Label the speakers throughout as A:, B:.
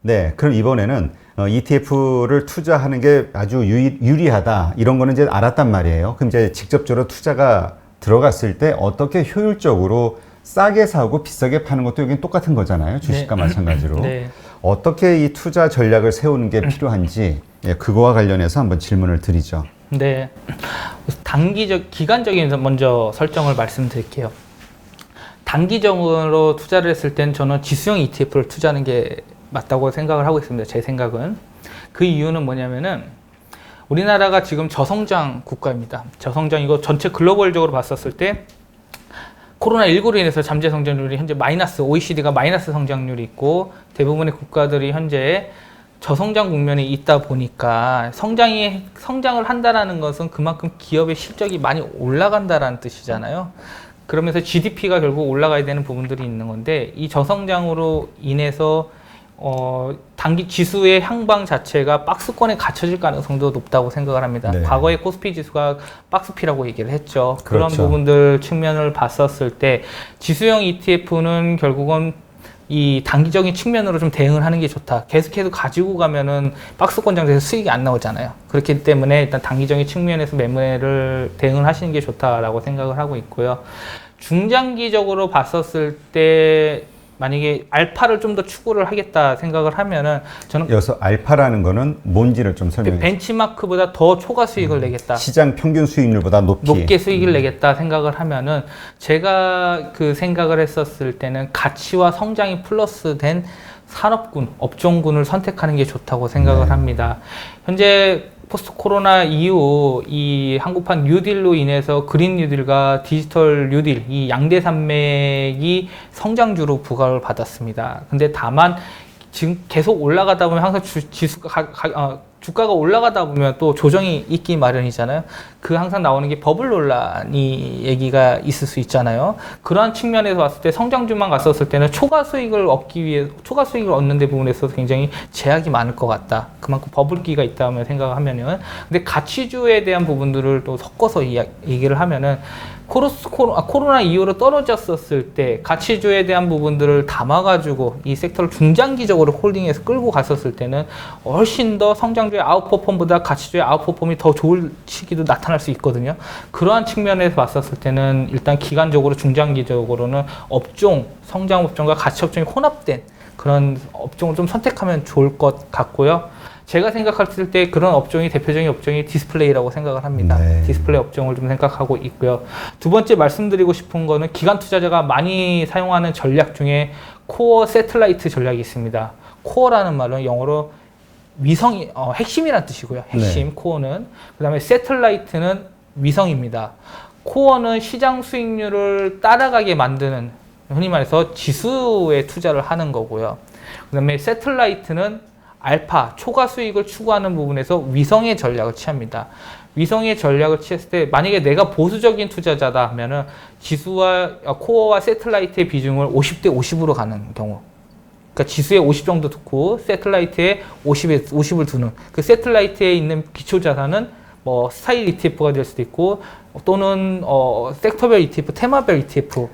A: 네, 그럼 이번에는 ETF를 투자하는 게 아주 유리하다. 이런 거는 이제 알았단 말이에요. 그럼 이제 직접적으로 투자가 들어갔을 때 어떻게 효율적으로 싸게 사고 비싸게 파는 것도 여긴 똑같은 거잖아요. 주식과
B: 네.
A: 마찬가지로.
B: 네.
A: 어떻게 이 투자 전략을 세우는 게 필요한지 그거와 관련해서 한번 질문을 드리죠.
B: 네. 기간적인 먼저 설정을 말씀드릴게요. 단기적으로 투자를 했을 땐 저는 지수형 ETF를 투자하는 게 맞다고 생각을 하고 있습니다. 제 생각은. 그 이유는 뭐냐면은 우리나라가 지금 저성장 국가입니다. 저성장 이거 전체 글로벌적으로 봤었을 때 코로나19로 인해서 잠재 성장률이 현재 마이너스, OECD가 마이너스 성장률이 있고 대부분의 국가들이 현재 저성장 국면에 있다 보니까 성장을 한다라는 것은 그만큼 기업의 실적이 많이 올라간다라는 뜻이잖아요. 그러면서 GDP가 결국 올라가야 되는 부분들이 있는 건데 이 저성장으로 인해서 단기 지수의 향방 자체가 박스권에 갇혀질 가능성도 높다고 생각을 합니다.
A: 네.
B: 과거에 코스피 지수가 박스피라고 얘기를 했죠.
A: 그렇죠.
B: 그런 부분들 측면을 봤었을 때 지수형 ETF는 결국은 이 단기적인 측면으로 좀 대응을 하는 게 좋다. 계속해서 가지고 가면은 박스권 장세에서 수익이 안 나오잖아요. 그렇기 때문에 일단 단기적인 측면에서 매매를 대응을 하시는 게 좋다라고 생각을 하고 있고요. 중장기적으로 봤었을 때 만약에 알파를 좀 더 추구를 하겠다 생각을 하면은 저는
A: 여기서 알파라는 거는 뭔지를 좀 설명해 주세요.
B: 벤치마크보다 더 초과 수익을 내겠다.
A: 시장 평균 수익률보다
B: 높게 수익을 내겠다 생각을 하면은 제가 그 생각을 했었을 때는 가치와 성장이 플러스된 산업군, 업종군을 선택하는 게 좋다고 생각을 합니다. 현재 포스트 코로나 이후 이 한국판 뉴딜로 인해서 그린 뉴딜과 디지털 뉴딜 이 양대 산맥이 성장주로 부각을 받았습니다. 근데 다만 지금 계속 올라가다 보면 항상 주가가 올라가다 보면 또 조정이 있기 마련이잖아요. 그 항상 나오는 게 버블 논란이 얘기가 있을 수 있잖아요. 그러한 측면에서 봤을 때 성장주만 갔었을 때는 초과 수익을 얻는 데 부분에서 굉장히 제약이 많을 것 같다. 그만큼 버블기가 있다면 생각하면은. 근데 가치주에 대한 부분들을 또 섞어서 얘기를 하면은 코로나 이후로 떨어졌었을 때 가치주에 대한 부분들을 담아가지고 이 섹터를 중장기적으로 홀딩해서 끌고 갔었을 때는 훨씬 더 성장주의 아웃퍼폼보다 가치주의 아웃퍼폼이 더 좋을 시기도 나타날 수 있거든요. 그러한 측면에서 봤었을 때는 일단 기간적으로 중장기적으로는 성장 업종과 가치 업종이 혼합된 그런 업종을 좀 선택하면 좋을 것 같고요. 제가 생각했을 때 그런 대표적인 업종이 디스플레이라고 생각을 합니다.
A: 네.
B: 디스플레이 업종을 좀 생각하고 있고요. 두 번째 말씀드리고 싶은 거는 기관 투자자가 많이 사용하는 전략 중에 코어 세틀라이트 전략이 있습니다. 코어라는 말은 영어로 핵심이란 뜻이고요. 핵심,
A: 네.
B: 코어는. 그 다음에 세틀라이트는 위성입니다. 코어는 시장 수익률을 따라가게 만드는, 흔히 말해서 지수에 투자를 하는 거고요. 그 다음에 세틀라이트는 알파, 초과 수익을 추구하는 부분에서 위성의 전략을 취합니다. 위성의 전략을 취했을 때 만약에 내가 보수적인 투자자다 하면은 코어와 세틀라이트의 비중을 50대 50으로 가는 경우. 그러니까 지수에 50 정도 두고 세틀라이트에 50을 두는 그 세틀라이트에 있는 기초 자산은 뭐 스타일 ETF가 될 수도 있고 또는 섹터별 ETF, 테마별 ETF.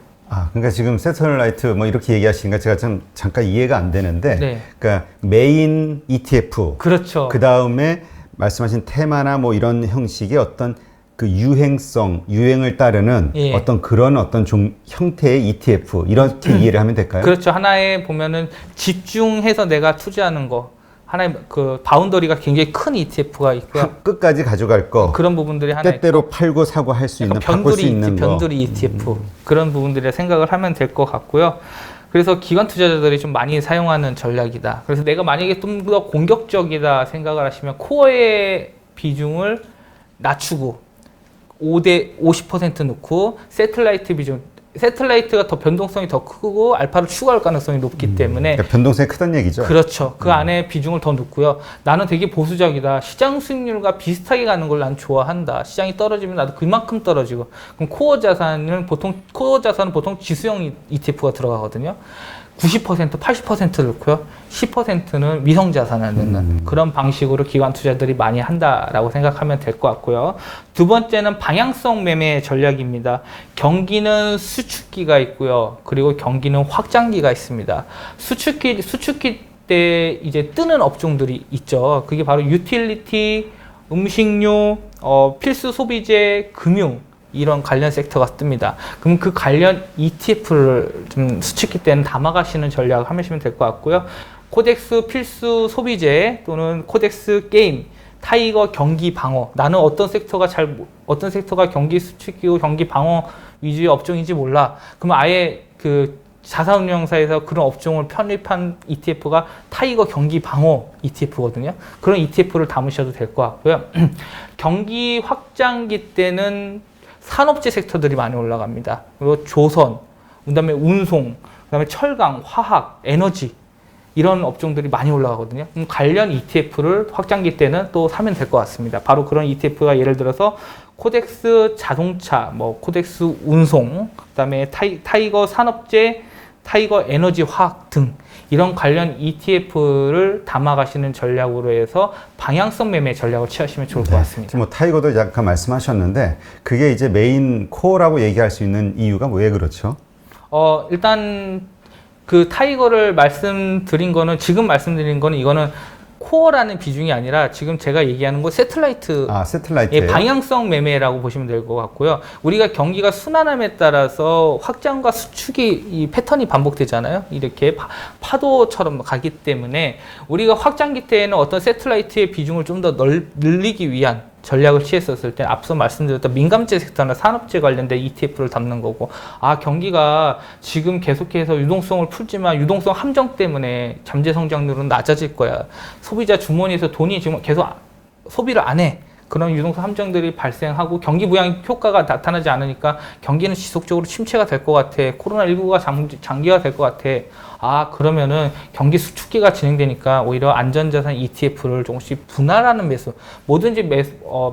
A: 그러니까 지금 세틀라이트 뭐 이렇게 얘기하시니까 제가 좀 잠깐 이해가 안 되는데,
B: 네.
A: 그러니까 메인 ETF,
B: 그렇죠.
A: 그 다음에 말씀하신 테마나 뭐 이런 형식의 어떤 그 유행을 따르는
B: 예.
A: 어떤 형태의 ETF 이렇게 이해를 하면 될까요?
B: 그렇죠. 하나에 보면은 집중해서 내가 투자하는 거. 하나의 그 바운더리가 굉장히 큰 ETF가 있고요.
A: 끝까지 가져갈 거.
B: 그런 부분들이 하나
A: 때때로 팔고 사고 할 수 있는, 바꿀 수 있는 거.
B: 변두리 ETF 그런 부분들에 생각을 하면 될 것 같고요. 그래서 기관 투자자들이 좀 많이 사용하는 전략이다. 그래서 내가 만약에 좀 더 공격적이다 생각을 하시면 코어의 비중을 낮추고 50% 넣고 세틀라이트가 더 변동성이 더 크고 알파를 추가할 가능성이 높기 때문에
A: 그러니까 변동성이 크다는 얘기죠.
B: 그렇죠. 그 안에 비중을 더 넣고요. 나는 되게 보수적이다. 시장 수익률과 비슷하게 가는 걸 난 좋아한다. 시장이 떨어지면 나도 그만큼 떨어지고. 그럼 코어 자산은 보통 지수형 ETF가 들어가거든요. 90%, 80% 넣고요. 10%는 위성 자산을 넣는 그런 방식으로 기관 투자들이 많이 한다라고 생각하면 될 것 같고요. 두 번째는 방향성 매매 전략입니다. 경기는 수축기가 있고요. 그리고 경기는 확장기가 있습니다. 수축기 때 이제 뜨는 업종들이 있죠. 그게 바로 유틸리티, 음식료, 필수 소비재, 금융 이런 관련 섹터가 뜹니다. 그럼 그 관련 ETF를 좀 수축기 때는 담아가시는 전략을 하시면 될 것 같고요. 코덱스 필수 소비재 또는 코덱스 게임, 타이거 경기 방어. 나는 어떤 섹터가 경기 수축기고 경기 방어 위주의 업종인지 몰라. 그러면 아예 그 자산운용사에서 그런 업종을 편입한 ETF가 타이거 경기 방어 ETF거든요. 그런 ETF를 담으셔도 될 것 같고요. 경기 확장기 때는 산업재 섹터들이 많이 올라갑니다. 그리고 조선, 그다음에 운송, 그다음에 철강, 화학, 에너지 이런 업종들이 많이 올라가거든요. 관련 ETF를 확장기 때는 또 사면 될 것 같습니다. 바로 그런 ETF가 예를 들어서 코덱스 자동차, 뭐 코덱스 운송, 그다음에 타이거 산업재, 타이거 에너지 화학 등 이런 관련 ETF를 담아가시는 전략으로 해서 방향성 매매 전략을 취하시면 좋을 것 같습니다.
A: 지금 뭐 타이거도 약간 말씀하셨는데 그게 이제 메인 코어라고 얘기할 수 있는 이유가 왜 그렇죠?
B: 일단 그 타이거를 지금 말씀드린 거는 이거는 코어라는 비중이 아니라 지금 제가 얘기하는 거
A: 세틀라이트예요.
B: 방향성 매매라고 보시면 될 것 같고요. 우리가 경기가 순환함에 따라서 확장과 수축이 이 패턴이 반복되잖아요. 이렇게 파도처럼 가기 때문에 우리가 확장기 때에는 어떤 세틀라이트의 비중을 좀 더 늘리기 위한 전략을 취했었을 때 앞서 말씀드렸던 민감재 섹터나 산업재 관련된 ETF를 담는 거고, 경기가 지금 계속해서 유동성을 풀지만 유동성 함정 때문에 잠재 성장률은 낮아질 거야. 소비자 주머니에서 돈이 지금 계속 소비를 안 해. 그런 유동성 함정들이 발생하고 경기 부양 효과가 나타나지 않으니까 경기는 지속적으로 침체가 될 것 같아. 코로나19가 장기화 될 것 같아. 그러면은 경기 수축기가 진행되니까 오히려 안전자산 ETF를 조금씩 분할하는 매수, 뭐든지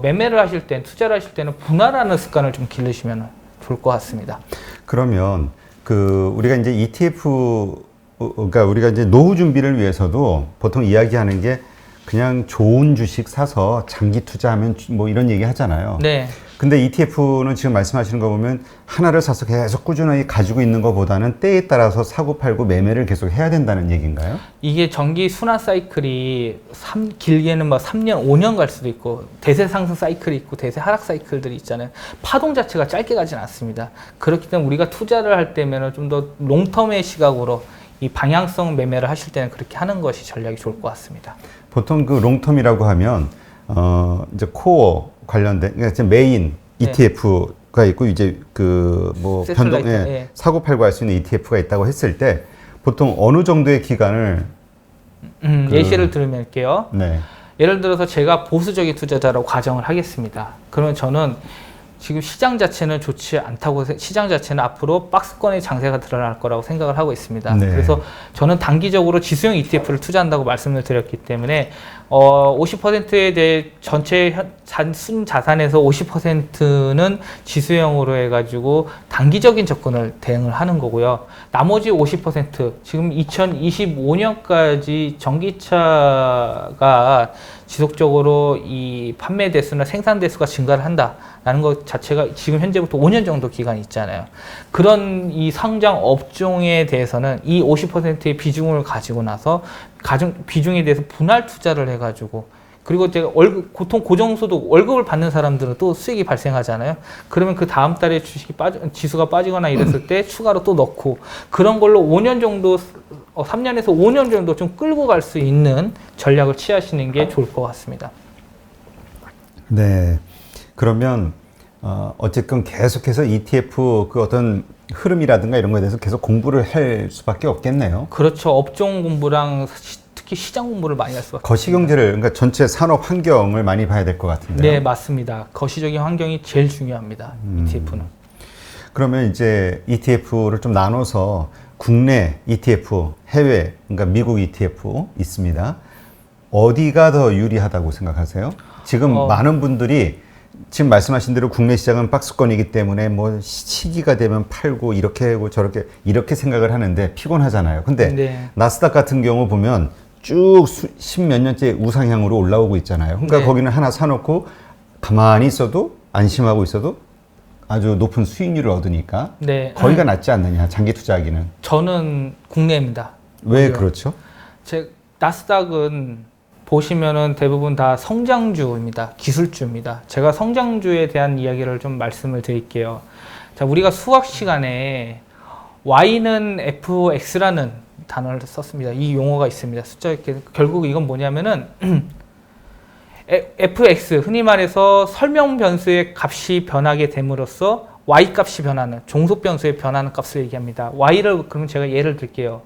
B: 매매를 하실 때, 투자를 하실 때는 분할하는 습관을 좀 기르시면 좋을 것 같습니다.
A: 그러면 우리가 이제 ETF, 그러니까 우리가 이제 노후 준비를 위해서도 보통 이야기하는 게 그냥 좋은 주식 사서 장기 투자하면 뭐 이런 얘기 하잖아요.
B: 네.
A: 근데 ETF는 지금 말씀하시는 거 보면 하나를 사서 계속 꾸준하게 가지고 있는 것보다는 때에 따라서 사고 팔고 매매를 계속 해야 된다는 얘기인가요?
B: 이게 정기 순환 사이클이 길게는 막 3년, 5년 갈 수도 있고 대세 상승 사이클이 있고 대세 하락 사이클들이 있잖아요. 파동 자체가 짧게 가진 않습니다. 그렇기 때문에 우리가 투자를 할 때면 좀 더 롱텀의 시각으로 이 방향성 매매를 하실 때는 그렇게 하는 것이 전략이 좋을 것 같습니다.
A: 보통 그 롱텀이라고 하면 이제 코어 관련된, 그러니까 메인 ETF가 있고 이제 뭐 변동, 사고 팔고 할 수 있는 ETF가 있다고 했을 때 보통 어느 정도의 기간을
B: 예시를 들을게요.
A: 네.
B: 예를 들어서 제가 보수적인 투자자라고 가정을 하겠습니다. 그러면 저는 지금 시장 자체는 좋지 않다고, 시장 자체는 앞으로 박스권의 장세가 드러날 거라고 생각을 하고 있습니다.
A: 네.
B: 그래서 저는 단기적으로 지수형 ETF를 투자한다고 말씀을 드렸기 때문에 50%에 대해 전체 순 자산에서 50%는 지수형으로 해가지고 단기적인 접근을 대응을 하는 거고요. 나머지 50% 지금 2025년까지 전기차가 지속적으로 이 판매 대수나 생산 대수가 증가를 한다라는 것 자체가 지금 현재부터 5년 정도 기간이 있잖아요. 그런 이 성장 업종에 대해서는 이 50%의 비중을 가지고 나서 비중에 대해서 분할 투자를 해가지고, 그리고 제가 보통 고정소득 월급을 받는 사람들은 또 수익이 발생하잖아요. 그러면 그 다음 달에 지수가 빠지거나 이랬을 때 추가로 또 넣고, 그런 걸로 5년 정도, 3년에서 5년 정도 좀 끌고 갈 수 있는 전략을 취하시는 게 좋을 것 같습니다.
A: 네. 그러면 어쨌든 계속해서 ETF 그 어떤 흐름이라든가 이런 거에 대해서 계속 공부를 할 수밖에 없겠네요.
B: 그렇죠. 업종 공부랑 특히 시장 공부를 많이 할 수밖에.
A: 거시경제를, 그러니까 전체 산업 환경을 많이 봐야 될 것 같은데요.
B: 네, 맞습니다. 거시적인 환경이 제일 중요합니다. ETF는.
A: 그러면 이제 ETF를 좀 나눠서 국내 ETF, 해외, 그러니까 미국 ETF 있습니다. 어디가 더 유리하다고 생각하세요? 지금 많은 분들이 지금 말씀하신 대로 국내 시장은 박스권이기 때문에 뭐 시기가 되면 팔고 이렇게 하고 저렇게 이렇게 생각을 하는데 피곤하잖아요. 근데 나스닥 같은 경우 보면 쭉 십몇 년째 우상향으로 올라오고 있잖아요. 그러니까 거기는 하나 사놓고 가만히 있어도 안심하고 있어도 아주 높은 수익률을 얻으니까 거기가 낫지 않느냐, 장기 투자하기는.
B: 저는 국내입니다.
A: 왜 그렇죠?
B: 나스닥은 보시면은 대부분 다 성장주입니다. 기술주입니다. 제가 성장주에 대한 이야기를 좀 말씀을 드릴게요. 자, 우리가 수학 시간에 Y는 fx라는 단어를 썼습니다. 이 용어가 있습니다. 숫자 이렇게 결국 이건 뭐냐면은 fx 흔히 말해서 설명 변수의 값이 변하게 됨으로써 y 값이 변하는 종속 변수의 변하는 값을 얘기합니다. y를 그러면 제가 예를 들게요.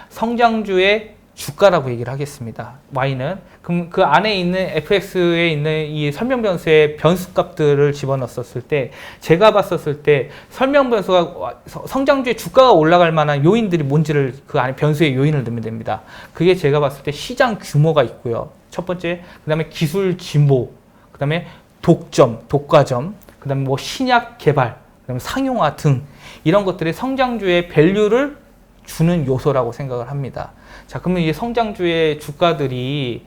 B: 성장주의 주가라고 얘기를 하겠습니다. y는 그럼 그 안에 있는 fx에 있는 이 설명 변수의 변수 값들을 집어넣었을 때 제가 봤었을 때 설명 변수가 성장주의 주가가 올라갈 만한 요인들이 뭔지를 그 안에 변수의 요인을 넣으면 됩니다. 그게 제가 봤을 때 시장 규모가 있고요. 첫 번째, 그다음에 기술 진보, 그다음에 독점, 독과점, 그다음에 뭐 신약 개발, 그다음에 상용화 등 이런 것들이 성장주의 밸류를 주는 요소라고 생각을 합니다. 자, 그러면 이 성장주의 주가들이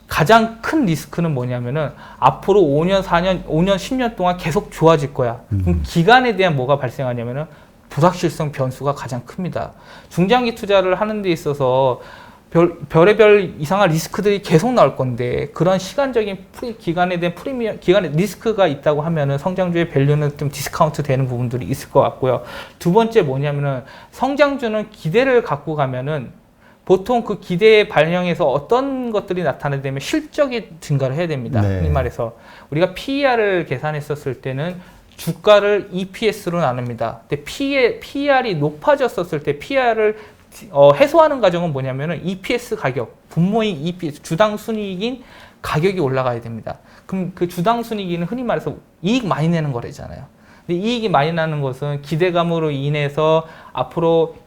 B: 가장 큰 리스크는 뭐냐면은 앞으로 5년, 4년, 5년, 10년 동안 계속 좋아질 거야. 그럼 기간에 대한 뭐가 발생하냐면은 불확실성 변수가 가장 큽니다. 중장기 투자를 하는 데 있어서 별의별 이상한 리스크들이 계속 나올 건데 그런 시간적인 기간에 대한 기간에 리스크가 있다고 하면은 성장주의 밸류는 좀 디스카운트 되는 부분들이 있을 것 같고요. 두 번째 뭐냐면은 성장주는 기대를 갖고 가면은 보통 그 기대에 반영해서 어떤 것들이 나타나게 실적이 증가를 해야 됩니다.
A: 네.
B: 흔히 말해서 우리가 PER을 계산했었을 때는 주가를 EPS로 나눕니다. 근데 PER이 높아졌었을 때 PER을 해소하는 과정은 뭐냐면은 EPS 가격, 분모인 EPS, 주당 순이익인 가격이 올라가야 됩니다. 그럼 그 주당 순이익은 흔히 말해서 이익 많이 내는 거래잖아요. 근데 이익이 많이 나는 것은 기대감으로 인해서 앞으로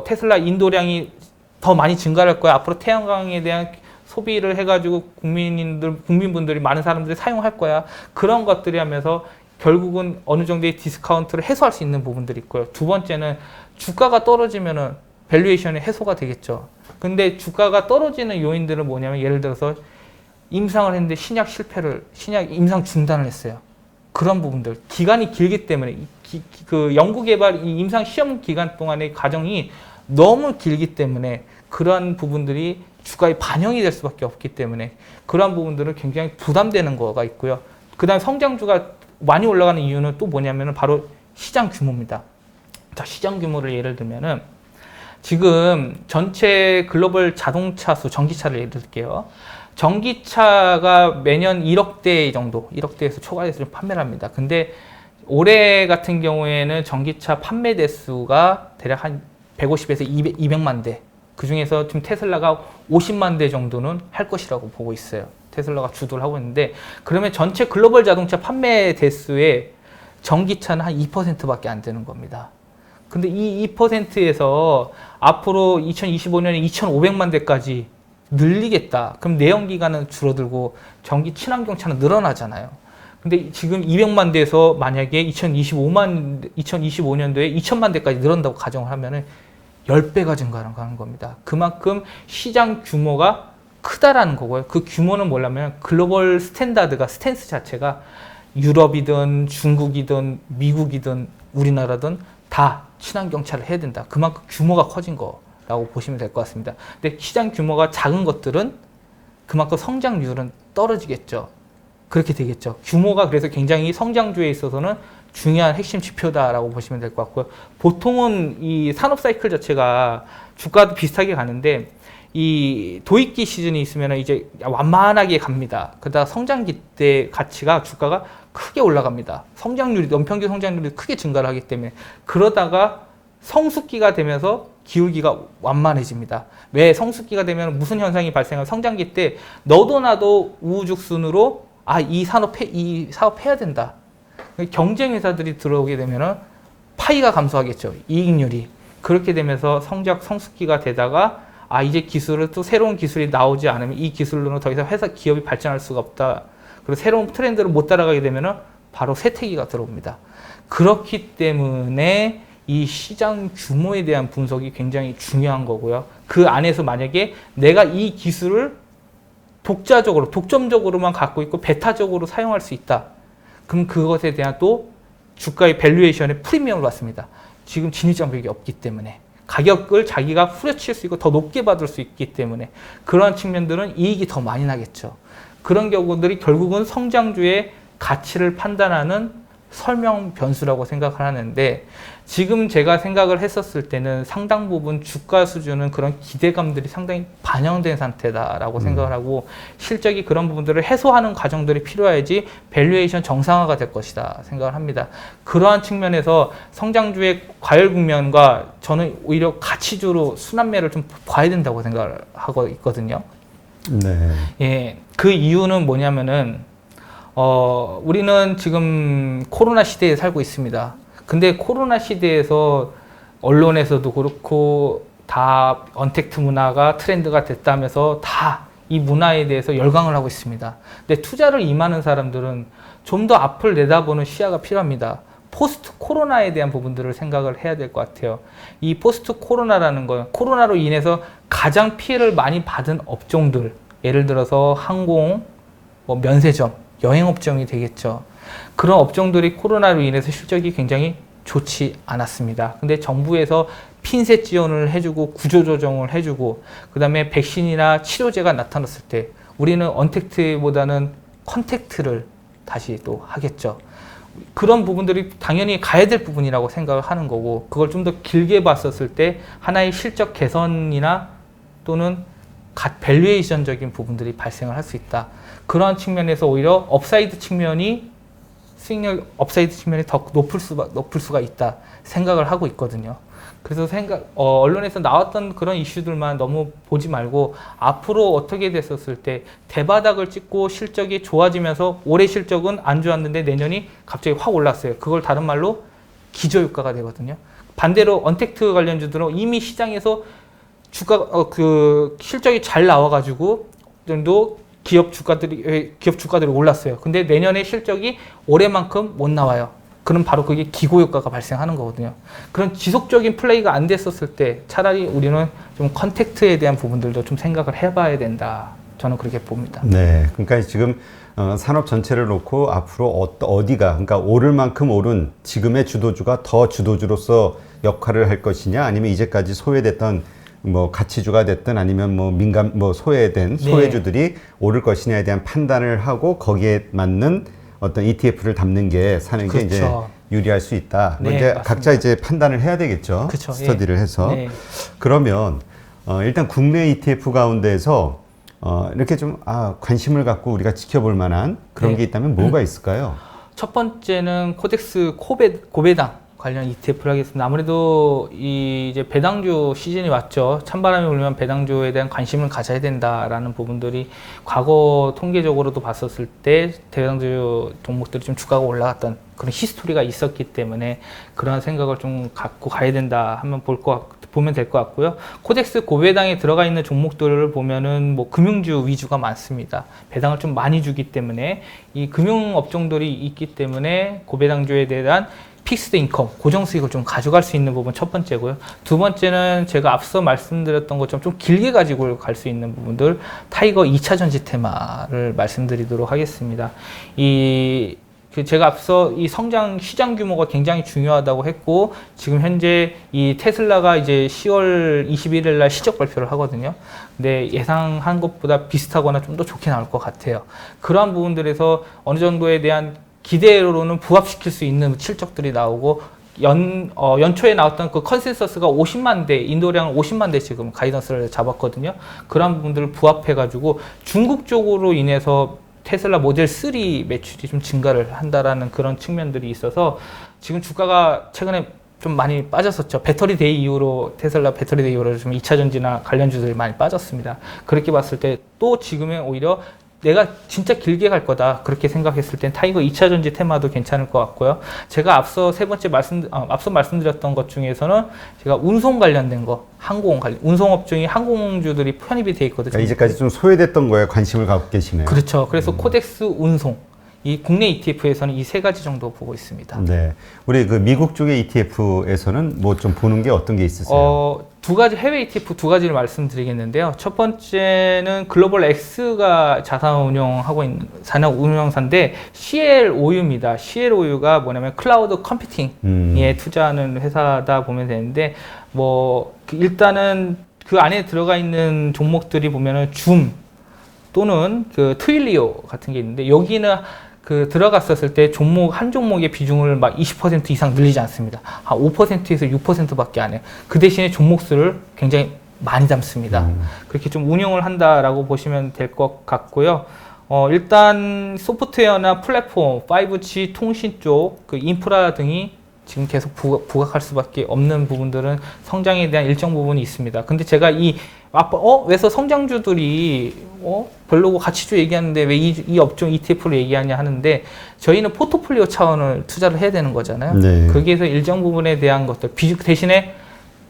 B: 테슬라 인도량이 더 많이 증가할 거야. 앞으로 태양광에 대한 소비를 해가지고 국민분들이 많은 사람들이 사용할 거야. 그런 것들이 하면서 결국은 어느 정도의 디스카운트를 해소할 수 있는 부분들이 있고요. 두 번째는 주가가 떨어지면은 밸류에이션이 해소가 되겠죠. 근데 주가가 떨어지는 요인들은 뭐냐면 예를 들어서 임상을 했는데 임상 중단을 했어요. 그런 부분들 기간이 길기 때문에 그 연구개발 임상 시험 기간 동안의 과정이 너무 길기 때문에 그러한 부분들이 주가에 반영이 될 수밖에 없기 때문에 그러한 부분들은 굉장히 부담되는 거가 있고요. 그 다음 성장주가 많이 올라가는 이유는 또 뭐냐면은 바로 시장 규모입니다. 자, 시장 규모를 예를 들면은 지금 전체 글로벌 자동차 수, 전기차를 예를 들게요. 전기차가 매년 1억 대 정도, 1억대에서 초과해서 좀 판매를 합니다. 근데 올해 같은 경우에는 전기차 판매 대수가 대략 한 150에서 200만 대. 그 중에서 지금 테슬라가 50만 대 정도는 할 것이라고 보고 있어요. 테슬라가 주도를 하고 있는데, 그러면 전체 글로벌 자동차 판매 대수의 전기차는 한 2%밖에 안 되는 겁니다. 근데 이 2%에서 앞으로 2025년에 2,500만 대까지 늘리겠다. 그럼 내연기관은 줄어들고 전기 친환경차는 늘어나잖아요. 근데 지금 200만 대에서 만약에 2025년도에 2,000만 대까지 늘어난다고 가정을 하면은 10배가 증가하는 겁니다. 그만큼 시장 규모가 크다라는 거고요. 그 규모는 뭐냐면 글로벌 스탠스 자체가 유럽이든 중국이든 미국이든 우리나라든 다 친환경차를 해야 된다. 그만큼 규모가 커진 거라고 보시면 될 것 같습니다. 근데 시장 규모가 작은 것들은 그만큼 성장률은 떨어지겠죠. 그렇게 되겠죠. 규모가 그래서 굉장히 성장주에 있어서는 중요한 핵심 지표다라고 보시면 될 것 같고요. 보통은 이 산업 사이클 자체가 주가도 비슷하게 가는데 이 도입기 시즌이 있으면 이제 완만하게 갑니다. 그러다 성장기 때 가치가 주가가 크게 올라갑니다. 연평균 성장률이 크게 증가를 하기 때문에 그러다가 성숙기가 되면서 기울기가 완만해집니다. 왜 성숙기가 되면 무슨 현상이 발생하면 성장기 때 너도 나도 우후죽순으로 이 사업 해야 된다. 경쟁 회사들이 들어오게 되면은 파이가 감소하겠죠. 이익률이. 그렇게 되면서 성숙기가 되다가 이제 또 새로운 기술이 나오지 않으면 이 기술로는 더 이상 기업이 발전할 수가 없다. 그리고 새로운 트렌드를 못 따라가게 되면은 바로 쇠퇴기가 들어옵니다. 그렇기 때문에 이 시장 규모에 대한 분석이 굉장히 중요한 거고요. 그 안에서 만약에 내가 이 기술을 독점적으로만 갖고 있고 배타적으로 사용할 수 있다. 그럼 그것에 대한 또 주가의 밸류에이션의 프리미엄을 받습니다. 지금 진입장벽이 없기 때문에 가격을 자기가 후려칠 수 있고 더 높게 받을 수 있기 때문에 그러한 측면들은 이익이 더 많이 나겠죠. 그런 경우들이 결국은 성장주의 가치를 판단하는 설명 변수라고 생각을 하는데 지금 제가 생각을 했었을 때는 상당 부분 주가 수준은 그런 기대감들이 상당히 반영된 상태다라고 생각을 하고 실적이 그런 부분들을 해소하는 과정들이 필요해야지 밸류에이션 정상화가 될 것이다 생각을 합니다. 그러한 측면에서 성장주의 과열 국면과 저는 오히려 가치주로 순환매를 좀 봐야 된다고 생각을 하고 있거든요.
A: 네.
B: 예, 그 이유는 뭐냐면은 우리는 지금 코로나 시대에 살고 있습니다. 근데 코로나 시대에서 언론에서도 그렇고 다 언택트 문화가 트렌드가 됐다면서 다 이 문화에 대해서 열광을 하고 있습니다. 근데 투자를 임하는 사람들은 좀 더 앞을 내다보는 시야가 필요합니다. 포스트 코로나에 대한 부분들을 생각을 해야 될 것 같아요. 이 포스트 코로나라는 건 코로나로 인해서 가장 피해를 많이 받은 업종들, 예를 들어서 항공, 뭐 면세점, 여행업종이 되겠죠. 그런 업종들이 코로나로 인해서 실적이 굉장히 좋지 않았습니다. 근데 정부에서 핀셋 지원을 해주고 구조조정을 해주고 그 다음에 백신이나 치료제가 나타났을 때 우리는 언택트보다는 컨택트를 다시 또 하겠죠. 그런 부분들이 당연히 가야 될 부분이라고 생각을 하는 거고 그걸 좀 더 길게 봤었을 때 하나의 실적 개선이나 또는 밸류에이션적인 부분들이 발생을 할 수 있다. 그러한 측면에서 오히려 업사이드 측면이 수익률 업사이드 측면이 더 높을 수가 있다 생각을 하고 있거든요. 그래서 언론에서 나왔던 그런 이슈들만 너무 보지 말고 앞으로 어떻게 됐었을 때 대바닥을 찍고 실적이 좋아지면서 올해 실적은 안 좋았는데 내년이 갑자기 확 올랐어요. 그걸 다른 말로 기저효과가 되거든요. 반대로 언택트 관련주들은 이미 시장에서 그 실적이 잘 나와가지고 정도 기업 주가들이 올랐어요. 근데 내년에 실적이 올해만큼 못 나와요. 그럼 바로 그게 기고효과가 발생하는 거거든요. 그런 지속적인 플레이가 안 됐었을 때 차라리 우리는 좀 컨택트에 대한 부분들도 좀 생각을 해봐야 된다. 저는 그렇게 봅니다.
A: 네. 그러니까 지금 산업 전체를 놓고 앞으로 어디가 그러니까 오를 만큼 오른 지금의 주도주가 더 주도주로서 역할을 할 것이냐 아니면 이제까지 소외됐던 뭐 가치주가 됐든 아니면 뭐 소외된 소외주들이 오를 것이냐에 대한 판단을 하고 거기에 맞는 어떤 ETF를 담는 게 사는 게 이제 유리할 수 있다.
B: 네,
A: 이제
B: 맞습니다.
A: 각자 이제 판단을 해야 되겠죠.
B: 그쵸,
A: 스터디를 해서.
B: 네.
A: 그러면 일단 국내 ETF 가운데서 이렇게 좀 관심을 갖고 우리가 지켜볼 만한 그런 게 있다면 뭐가 있을까요?
B: 첫 번째는 코덱스 고배당 관련 ETF를 하겠습니다. 아무래도 이제 배당주 시즌이 왔죠. 찬바람이 불면 배당주에 대한 관심을 가져야 된다라는 부분들이 과거 통계적으로도 봤었을 때 배당주 종목들이 좀 주가가 올라갔던 그런 히스토리가 있었기 때문에 그런 생각을 좀 갖고 가야 된다 하면 보면 될 것 같고요. 코덱스 고배당에 들어가 있는 종목들을 보면은 뭐 금융주 위주가 많습니다. 배당을 좀 많이 주기 때문에 이 금융 업종들이 있기 때문에 고배당주에 대한 픽스드 인컴, 고정 수익을 좀 가져갈 수 있는 부분 첫 번째고요. 두 번째는 제가 앞서 말씀드렸던 것처럼 좀 길게 가지고 갈 수 있는 부분들 타이거 2차 전지 테마를 말씀드리도록 하겠습니다. 제가 앞서 이 성장 시장 규모가 굉장히 중요하다고 했고 지금 현재 이 테슬라가 이제 10월 21일 날 실적 발표를 하거든요. 근데 예상한 것보다 비슷하거나 좀 더 좋게 나올 것 같아요. 그러한 부분들에서 어느 정도에 대한 기대로는 부합시킬 수 있는 실적들이 나오고 연초에 나왔던 그 컨센서스가 50만 대, 인도량 50만 대 지금 가이던스를 잡았거든요. 그런 부분들을 부합해가지고 중국 쪽으로 인해서 테슬라 모델 3 매출이 좀 증가를 한다라는 그런 측면들이 있어서 지금 주가가 최근에 좀 많이 빠졌었죠. 배터리 데이 이후로 테슬라 배터리 데이 이후로 좀 2차 전지나 관련주들이 많이 빠졌습니다. 그렇게 봤을 때 또 지금은 오히려 내가 진짜 길게 갈 거다 그렇게 생각했을 땐 타이거 2차 전지 테마도 괜찮을 것 같고요. 제가 앞서 앞서 말씀드렸던 것 중에서는 제가 운송 관련된 거, 운송 업종이 항공주들이 편입이 돼 있거든요.
A: 그러니까 이제까지 좀 소외됐던 거에 관심을 갖고 계시네요.
B: 그렇죠. 그래서 코덱스 운송 이 국내 ETF에서는 이 세 가지 정도 보고 있습니다.
A: 네. 우리 그 미국 쪽의 ETF에서는 뭐 좀 보는 게 어떤 게 있으세요?
B: 두 가지 해외 ETF 두 가지를 말씀드리겠는데요. 첫 번째는 글로벌 X가 자산 운용사인데 CLOU입니다. CLOU가 뭐냐면 클라우드 컴퓨팅에 투자하는 회사다 보면 되는데 일단은 그 안에 들어가 있는 종목들이 보면은 줌 또는 그 트윌리오 같은 게 있는데 여기는 그 들어갔었을 때 한 종목의 비중을 막 20% 이상 늘리지 않습니다. 한 5%에서 6%밖에 안 해요. 그 대신에 종목 수를 굉장히 많이 담습니다. 그렇게 좀 운영을 한다라고 보시면 될 것 같고요. 일단 소프트웨어나 플랫폼, 5G 통신 쪽, 그 인프라 등이 지금 계속 부각할 수밖에 없는 부분들은 성장에 대한 일정 부분이 있습니다. 근데 제가 왜서 성장주들이 별로고 가치주 얘기하는데 왜 이 업종 ETF를 얘기하냐 하는데 저희는 포트폴리오 차원을 투자를 해야 되는 거잖아요.
A: 네.
B: 거기에서 일정 부분에 대한 것들 대신에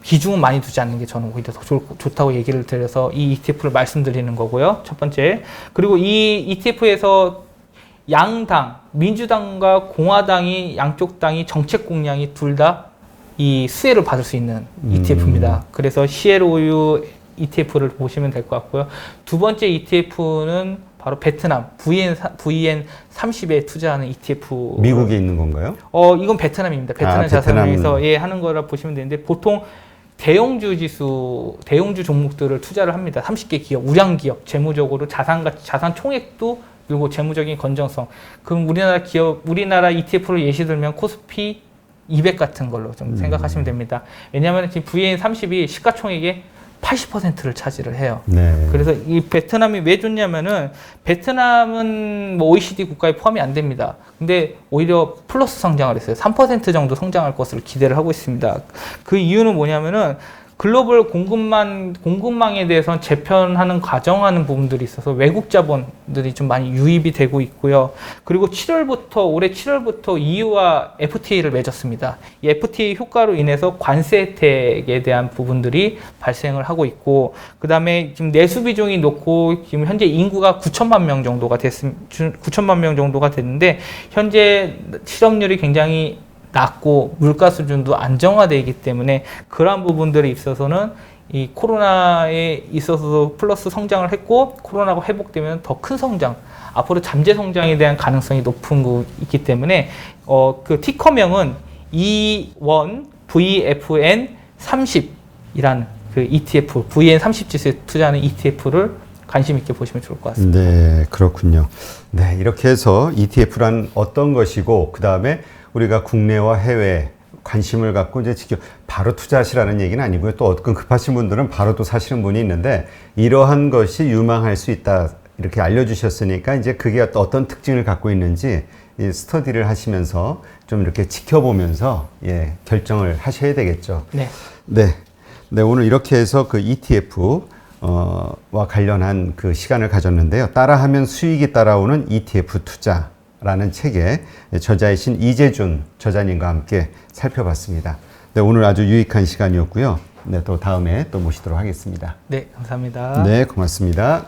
B: 비중은 많이 두지 않는 게 저는 오히려 더 좋다고 얘기를 드려서 이 ETF를 말씀드리는 거고요. 첫 번째. 그리고 이 ETF에서 양당, 민주당과 공화당이 양쪽 당이 정책 공약이 둘 다 이 수혜를 받을 수 있는 ETF입니다. 그래서 CLOU ETF를 보시면 될 것 같고요. 두 번째 ETF는 바로 베트남 VN30에 투자하는 ETF.
A: 미국에 있는 건가요?
B: 이건 베트남입니다. 베트남 자산운용에서 하는 거라 보시면 되는데 보통 대형주 종목들을 투자를 합니다. 30개 기업, 우량 기업, 재무적으로 자산 총액도 그리고 재무적인 건전성. 그럼 우리나라 ETF를 예시 들면 코스피 200 같은 걸로 좀 생각하시면 됩니다. 왜냐하면 지금 VN30이 시가총액의 80%를 차지를 해요.
A: 네.
B: 그래서 이 베트남이 왜 좋냐면은 베트남은 OECD 국가에 포함이 안 됩니다. 근데 오히려 플러스 성장을 했어요. 3% 정도 성장할 것으로 기대를 하고 있습니다. 그 이유는 뭐냐면은 글로벌 공급망에 대해서는 재편하는 과정하는 부분들이 있어서 외국 자본들이 좀 많이 유입이 되고 있고요. 그리고 올해 7월부터 EU와 FTA를 맺었습니다. 이 FTA 효과로 인해서 관세 혜택에 대한 부분들이 발생을 하고 있고, 그 다음에 지금 내수 비중이 높고 지금 현재 인구가 9천만 명 정도가 됐는데 현재 실업률이 굉장히 낮고 물가 수준도 안정화되어 있기 때문에 그러한 부분들에 있어서는 이 코로나에 있어서도 플러스 성장을 했고 코로나가 회복되면 더 큰 성장, 앞으로 잠재 성장에 대한 가능성이 높은 거 있기 때문에 그 티커명은 E1 VFN30이란 그 ETF, VN30 지수에 투자하는 ETF를 관심 있게 보시면 좋을 것 같습니다.
A: 네, 그렇군요. 네, 이렇게 해서 ETF란 어떤 것이고 그 다음에 우리가 국내와 해외 관심을 갖고 이제 직접 바로 투자하시라는 얘기는 아니고요. 또 어떤 급하신 분들은 바로 또 사시는 분이 있는데 이러한 것이 유망할 수 있다 이렇게 알려주셨으니까 이제 그게 어떤 특징을 갖고 있는지 스터디를 하시면서 좀 이렇게 지켜보면서 결정을 하셔야 되겠죠.
B: 네.
A: 네, 오늘 이렇게 해서 그 ETF 와 관련한 그 시간을 가졌는데요. 따라하면 수익이 따라오는 ETF 투자. 라는 책의 저자이신 이재준 저자님과 함께 살펴봤습니다. 네, 오늘 아주 유익한 시간이었고요. 네, 또 다음에 또 모시도록 하겠습니다.
B: 네, 감사합니다.
A: 네, 고맙습니다.